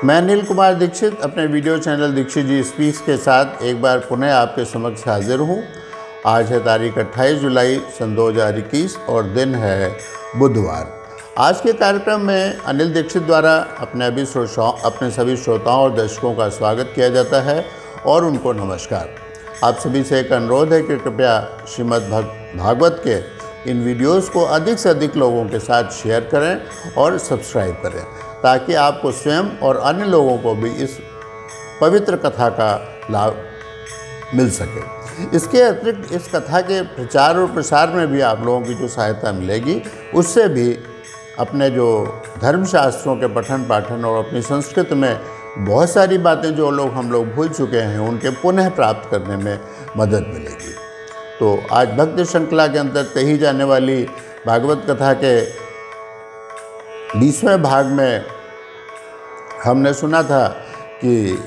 मैं अनिल कुमार दीक्षित अपने video channel Dixit जी speaks के साथ एक बार पुनः आपके समक्ष हाजिर हूँ। आज है तारीख 28 जुलाई सन 2021 और दिन है बुधवार। आज के कार्यक्रम में अनिल दीक्षित द्वारा अपने सभी श्रोताओं और दर्शकों का स्वागत किया जाता है और उनको नमस्कार। आप सभी से एक अनुरोध है कि कृपया श्रीमद् भागवत के इन वीडियोस को अधिक से अधिक लोगों के साथ शेयर करें और सब्सक्राइब करें, ताकि आपको स्वयं और अन्य लोगों को भी इस पवित्र कथा का लाभ मिल सके। इसके अतिरिक्त इस कथा के प्रचार और प्रसार में भी आप लोगों की जो सहायता मिलेगी, उससे भी अपने जो धर्मशास्त्रों के पठन पाठन और अपनी संस्कृति में बहुत सारी बातें जो हम लोग भूल चुके हैं, उनके पुनः प्राप्त करने में मदद मिलेगी। तो आज भक्ति श्रृंखला के अंतर्गत कही जाने वाली भागवत कथा के 20वें भाग में हमने सुना था कि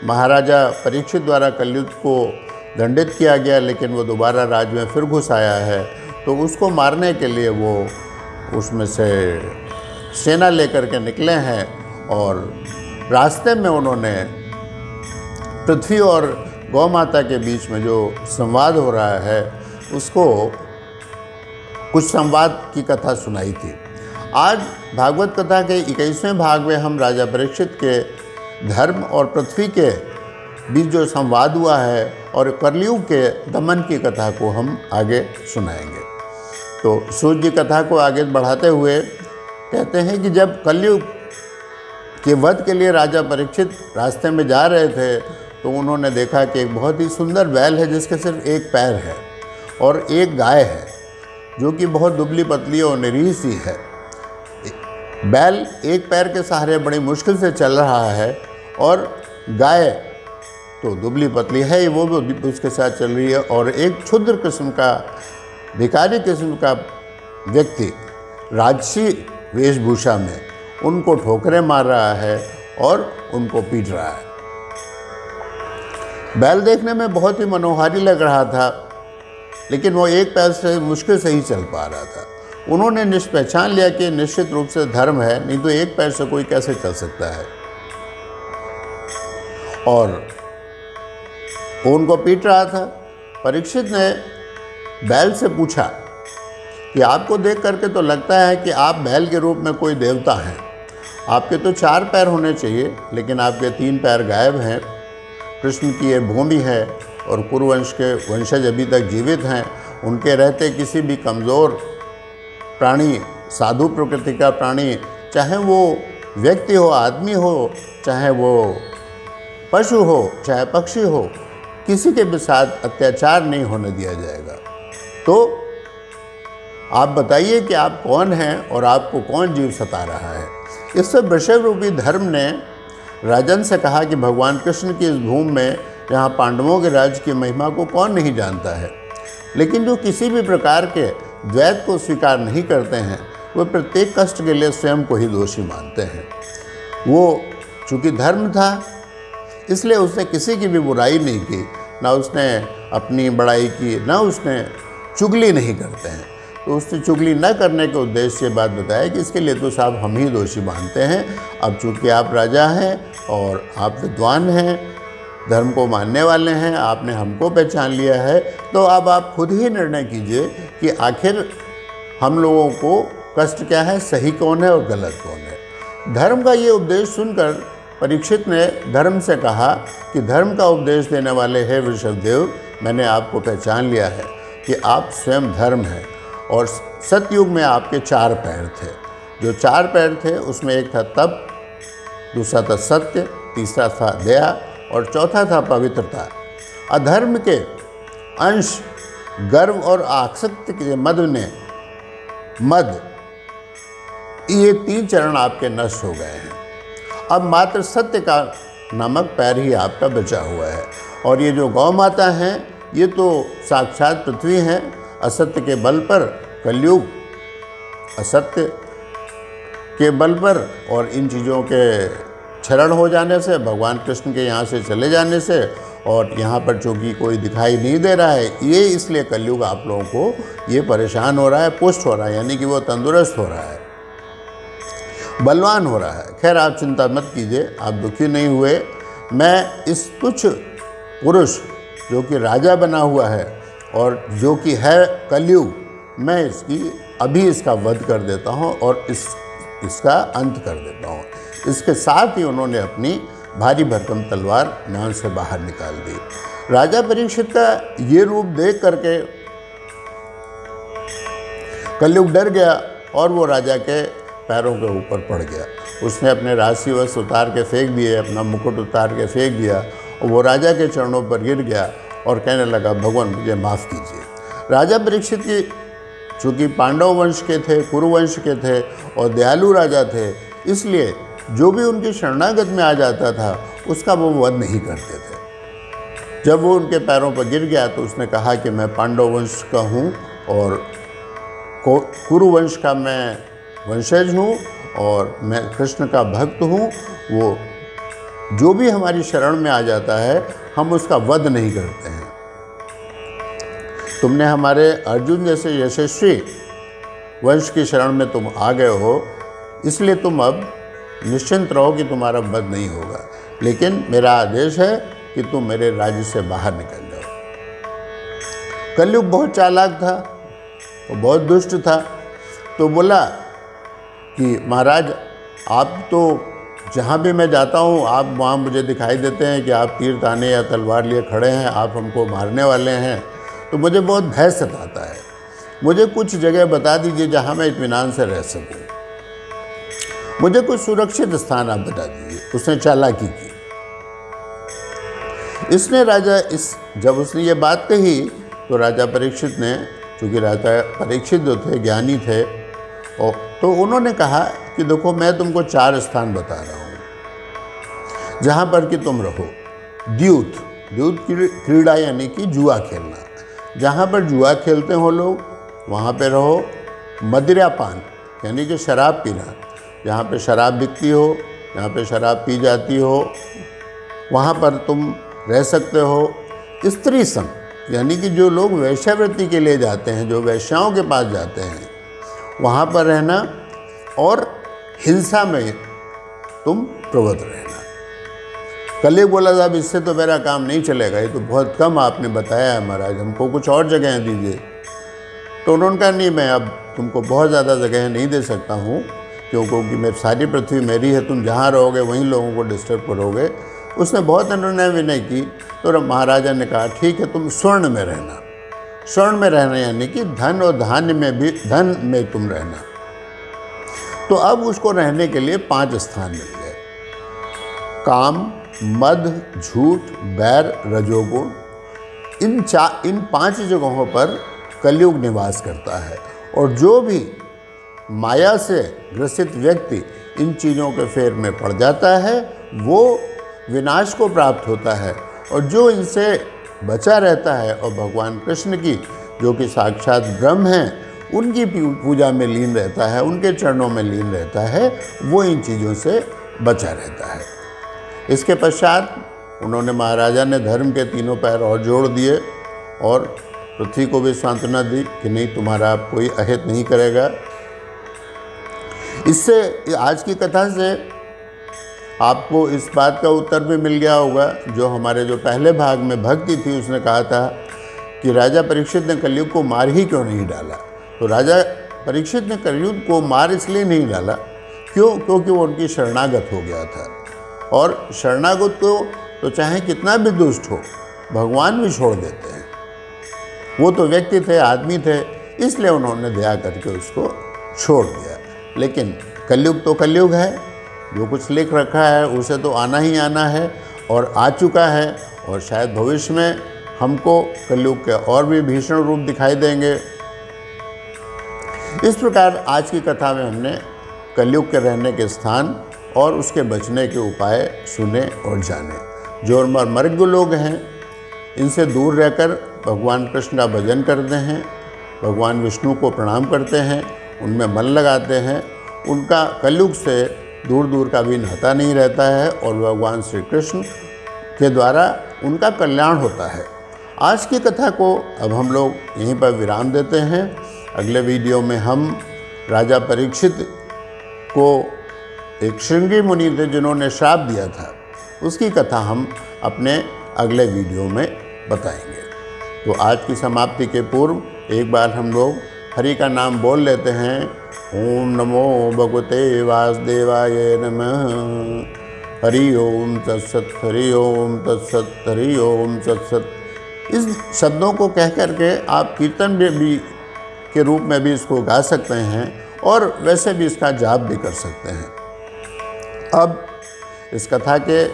महाराजा परीक्षित द्वारा कलयुग को दंडित किया गया, लेकिन वो दोबारा राज्य में फिर घुस आया है। तो उसको मारने के लिए वो उसमें से सेना लेकर के निकले हैं और रास्ते में उन्होंने पृथ्वी और गौ माता के बीच में जो संवाद हो रहा है, उसको कुछ संवाद की कथा सुनाई थी। आज भागवत कथा के 21वें भाग में हम राजा परीक्षित के धर्म और पृथ्वी के बीच जो संवाद हुआ है और कलयुग के दमन की कथा को हम आगे सुनाएंगे। तो सूत जी कथा को आगे बढ़ाते हुए कहते हैं कि जब कलयुग के वध के लिए राजा परीक्षित रास्ते में जा रहे थे, तो उन्होंने देखा कि एक बहुत ही सुंदर बैल है जिसके सिर्फ एक पैर है और एक गाय है जो कि बहुत दुबली पतली और निरीह सी है। बैल एक पैर के सहारे बड़ी मुश्किल से चल रहा है और गाय तो दुबली पतली है, वो भी उसके साथ चल रही है। और एक क्षुद्र किस्म का भिखारी किस्म का व्यक्ति राजसी वेशभूषा में उनको ठोकरें मार रहा है और उनको पीट रहा है। बैल देखने में बहुत ही मनोहारी लग रहा था, लेकिन वो एक पैर से मुश्किल से ही चल पा रहा था। उन्होंने पहचान लिया कि निश्चित रूप से धर्म है, नहीं तो एक पैर से कोई कैसे चल सकता है। और वो उनको पीट रहा था। परीक्षित ने बैल से पूछा कि आपको देख करके तो लगता है कि आप बैल के रूप में कोई देवता हैं। आपके तो 4 पैर होने चाहिए, लेकिन आपके 3 पैर गायब हैं। कृष्ण की ये भूमि है और कुरुवंश के वंशज अभी तक जीवित हैं। उनके रहते किसी भी कमज़ोर प्राणी, साधु प्रकृति का प्राणी, चाहे वो व्यक्ति हो, आदमी हो, चाहे वो पशु हो, चाहे पक्षी हो, किसी के भी साथ अत्याचार नहीं होने दिया जाएगा। तो आप बताइए कि आप कौन हैं और आपको कौन जीव सता रहा है। इससे वृषभ रूपी धर्म ने राजन से कहा कि भगवान कृष्ण की इस भूमि में यहाँ पांडवों के राज्य की महिमा को कौन नहीं जानता है, लेकिन जो किसी भी प्रकार के द्वैत को स्वीकार नहीं करते हैं, वे प्रत्येक कष्ट के लिए स्वयं को ही दोषी मानते हैं। वो चूँकि धर्म था, इसलिए उसने किसी की भी बुराई नहीं की, ना उसने अपनी बड़ाई की, ना उसने चुगली नहीं करते हैं। तो उसने चुगली न करने के उद्देश्य से बात बताया कि इसके लिए तो साहब हम ही दोषी मानते हैं। अब चूँकि आप राजा हैं और आप विद्वान हैं, धर्म को मानने वाले हैं, आपने हमको पहचान लिया है, तो अब आप खुद ही निर्णय कीजिए कि आखिर हम लोगों को कष्ट क्या है, सही कौन है और गलत कौन है। धर्म का ये उपदेश सुनकर परीक्षित ने धर्म से कहा कि धर्म का उपदेश देने वाले हैं वृषभदेव, मैंने आपको पहचान लिया है कि आप स्वयं धर्म हैं। और सतयुग में आपके 4 पैर थे। जो 4 पैर थे उसमें एक था तप, दूसरा था सत्य, तीसरा था दया और चौथा था पवित्रता। अधर्म के अंश गर्व और आसक्ति के मद ये 3 चरण आपके नष्ट हो गए हैं। अब मात्र सत्य का नमक पैर ही आपका बचा हुआ है। और ये जो गौ माता हैं, ये तो साक्षात पृथ्वी हैं। असत्य के बल पर कलयुग, असत्य के बल पर और इन चीज़ों के क्षरण हो जाने से, भगवान कृष्ण के यहाँ से चले जाने से, और यहाँ पर चूँकि कोई दिखाई नहीं दे रहा है, ये इसलिए कलयुग आप लोगों को ये परेशान हो रहा है, पुष्ट हो रहा है, यानी कि वो तंदुरुस्त हो रहा है। बलवान हो रहा है। खैर आप चिंता मत कीजिए, आप दुखी नहीं हुए। मैं इस तुच्छ पुरुष जो कि राजा बना हुआ है और जो कि है कलयुग, मैं अभी इसका वध कर देता हूँ और इसका अंत कर देता हूँ। इसके साथ ही उन्होंने अपनी भारी भरकम तलवार म्यान से बाहर निकाल दी। राजा परीक्षित का ये रूप देख करके कलयुग डर गया और वो राजा के पैरों के ऊपर पड़ गया। उसने अपने राशि वस्त्र उतार के फेंक दिए, अपना मुकुट उतार के फेंक दिया और वो राजा के चरणों पर गिर गया और कहने लगा, भगवान मुझे माफ़ कीजिए। राजा परीक्षित की चूँकि पांडव वंश के थे, कुरुवंश के थे और दयालु राजा थे, इसलिए जो भी उनकी शरणागत में आ जाता था उसका वो वध नहीं करते थे। जब वो उनके पैरों पर गिर गया तो उसने कहा कि मैं पांडव वंश का हूँ और कुरुवंश का मैं वंशज हूँ और मैं कृष्ण का भक्त हूँ। वो जो भी हमारी शरण में आ जाता है हम उसका वध नहीं करते हैं। तुमने हमारे अर्जुन जैसे यशस्वी वंश की शरण में तुम आ गए हो, इसलिए तुम अब निश्चिंत रहो कि तुम्हारा वध नहीं होगा, लेकिन मेरा आदेश है कि तुम मेरे राज्य से बाहर निकल जाओ। कलयुग बहुत चालाक था, वो बहुत दुष्ट था, तो बोला कि महाराज आप तो जहाँ भी मैं जाता हूँ आप वहाँ मुझे दिखाई देते हैं कि आप तीर ताने या तलवार लिए खड़े हैं, आप हमको मारने वाले हैं, तो मुझे बहुत भय सताता है। मुझे कुछ जगह बता दीजिए जहाँ मैं इत्मीनान से रह सकूँ, मुझे कुछ सुरक्षित स्थान आप बता दीजिए। उसने चालाकी की। जब उसने ये बात कही तो राजा परीक्षित ने, चूँकि राजा परीक्षित जो थे ज्ञानी थे, और तो उन्होंने कहा कि देखो मैं तुमको 4 स्थान बता रहा हूँ जहाँ पर कि तुम रहो। द्यूत की क्रीड़ा यानी कि जुआ खेलना, जहाँ पर जुआ खेलते हो लोग वहाँ पे रहो। मदिरापान यानी कि शराब पीना, जहाँ पे शराब बिकती हो, जहाँ पे शराब पी जाती हो, वहाँ पर तुम रह सकते हो। स्त्री संग यानी कि जो लोग वैश्यावृत्ति के लिए जाते हैं, जो वैश्याओं के पास जाते हैं, वहाँ पर रहना। और हिंसा में तुम प्रवृत्त रहना। कलयुग बोला साहब इससे तो मेरा काम नहीं चलेगा, ये तो बहुत कम आपने बताया है महाराज, हमको कुछ और जगह दीजिए। तो उन्होंने कहा नहीं, मैं अब तुमको बहुत ज़्यादा जगह नहीं दे सकता हूँ, क्योंकि मैं सारी पृथ्वी मेरी है, तुम जहाँ रहोगे वहीं लोगों को डिस्टर्ब करोगे। उसने बहुत अनुनय विनय की तो महाराजा ने कहा ठीक है, तुम स्वर्ण में रहना। स्वर्ण में रहना यानी कि धन और धान्य में भी, धन में तुम रहना। तो अब उसको रहने के लिए 5 स्थान मिल गए। काम, मद, झूठ, बैर, रजोगुण, इन 5 जगहों पर कलयुग निवास करता है। और जो भी माया से ग्रसित व्यक्ति इन चीज़ों के फेर में पड़ जाता है वो विनाश को प्राप्त होता है, और जो इनसे बचा रहता है और भगवान कृष्ण की, जो कि साक्षात ब्रह्म हैं, उनकी पूजा में लीन रहता है, उनके चरणों में लीन रहता है, वो इन चीज़ों से बचा रहता है। इसके पश्चात उन्होंने, महाराजा ने धर्म के 3 पैर और जोड़ दिए और पृथ्वी को भी सांत्वना दी कि नहीं, तुम्हारा कोई अहित नहीं करेगा। इससे, आज की कथा से आपको इस बात का उत्तर भी मिल गया होगा, जो हमारे जो पहले भाग में भक्ति थी उसने कहा था कि राजा परीक्षित ने कलयुग को मार ही क्यों नहीं डाला। तो राजा परीक्षित ने कलयुग को मार इसलिए नहीं डाला, क्योंकि वो उनकी शरणागत हो गया था। और शरणागत को तो चाहे कितना भी दुष्ट हो भगवान भी छोड़ देते हैं। वो तो व्यक्ति थे, आदमी थे, इसलिए उन्होंने दया करके उसको छोड़ दिया। लेकिन कलयुग तो कलयुग है, जो कुछ लिख रखा है उसे तो आना ही आना है और आ चुका है, और शायद भविष्य में हमको कलयुग के और भी भीषण रूप दिखाई देंगे। इस प्रकार आज की कथा में हमने कलयुग के रहने के स्थान और उसके बचने के उपाय सुने और जाने। जो मर्ग लोग हैं इनसे दूर रहकर भगवान कृष्ण का भजन करते हैं, भगवान विष्णु को प्रणाम करते हैं, उनमें मन लगाते हैं, उनका कलयुग से दूर दूर का भी नाता नहीं रहता है और भगवान श्री कृष्ण के द्वारा उनका कल्याण होता है। आज की कथा को अब हम लोग यहीं पर विराम देते हैं। अगले वीडियो में हम राजा परीक्षित को एक श्रृंगी मुनि थे जिन्होंने श्राप दिया था, उसकी कथा हम अपने अगले वीडियो में बताएंगे। तो आज की समाप्ति के पूर्व एक बार हम लोग हरि का नाम बोल लेते हैं। ओम नमो भगवते वासुदेवाय नमः। हरि ओम तत्सत, हरि ओम तत्सत, हरि ओम तत्सत। इस शब्दों को कह करके आप कीर्तन भी के रूप में भी इसको गा सकते हैं और वैसे भी इसका जाप भी कर सकते हैं। अब इस कथा के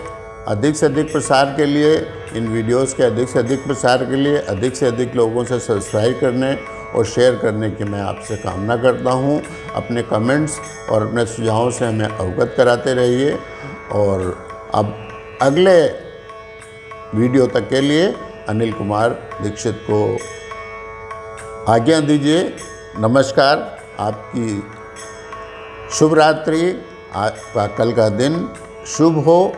अधिक से अधिक प्रसार के लिए, इन वीडियोस के अधिक से अधिक प्रसार के लिए अधिक से अधिक लोगों से सब्सक्राइब करने और शेयर करने की मैं आपसे कामना करता हूं। अपने कमेंट्स और अपने सुझावों से हमें अवगत कराते रहिए। और अब अगले वीडियो तक के लिए अनिल कुमार दीक्षित को आज्ञा दीजिए। नमस्कार, आपकी शुभ रात्रि, आपका कल का दिन शुभ हो।